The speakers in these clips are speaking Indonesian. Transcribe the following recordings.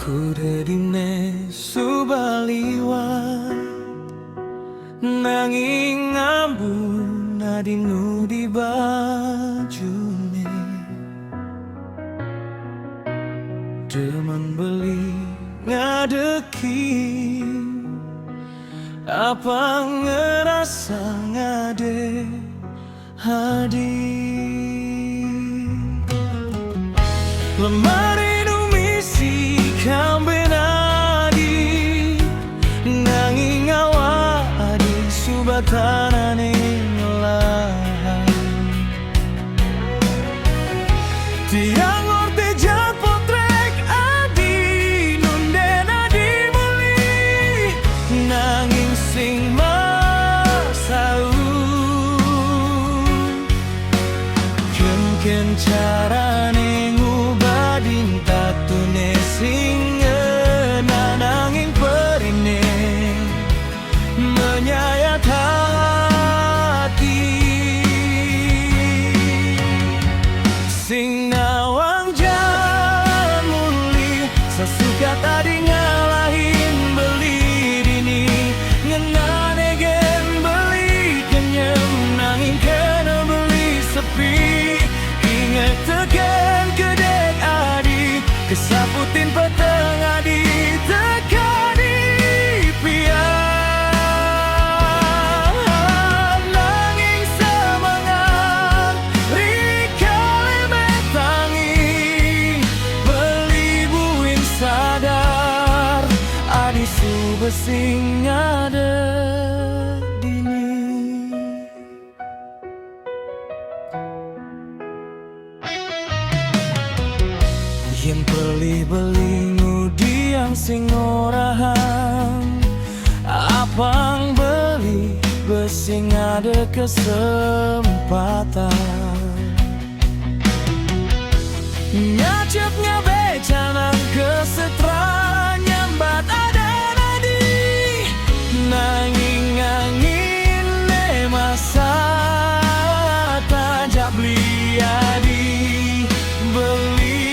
Kude dine subaliwat nanging ngambun adinu di bajune demen beli ngadeki apa ngerasa ngade hadi lemari numisi kambe nadi nanging awadi subatanane ngelahan tiang orte jat potrek adi nunden adi muli nanging sing masau ken carane sing nanging perine menyayat hati sing nawang jalan muli sesuka tadi ngalahin beli dini ngenane gen beli kenyem nanging kena beli sepi inget tekan kedek adi kesaputin peteng adi tekadi pian nanging semangat rikale betangi beli buin sadar adi subesing ada dini yen beli-beli ngudi yang sing orahan apang beli besing ada kesempatan nyacep ngabe canang kesetra nyambat ada nadi nanging angin ne masa tajak beli adi beli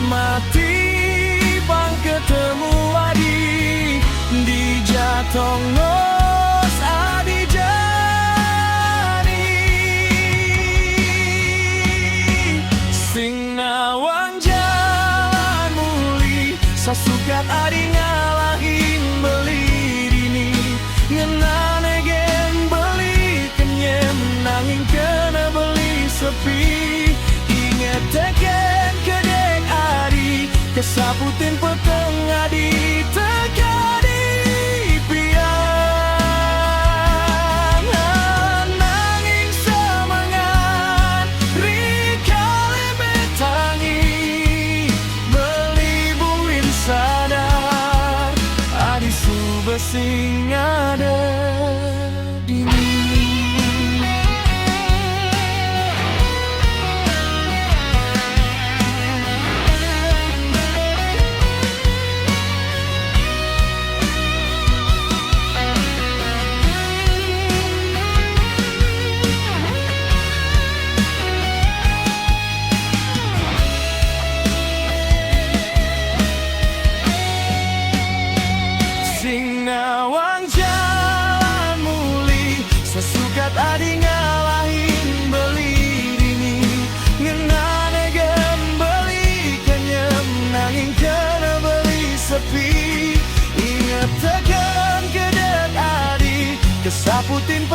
mati bang ketemu adi di jatong nos adi jani sing nawang jalan muli sasukat adi ngalahin beli dini ngenane gen beli kenyem nanging kena beli sepi inget teken kedek kesaputin peteng adi tekadi pian nanging semangat rikale betangi beli buin sadar adi subesing ada dini nawang jalan muli sesukat adi ngalahin beli dini ngenane gen beli kenyem nanging kena beli sepi inget tekan kedek adi kesaputin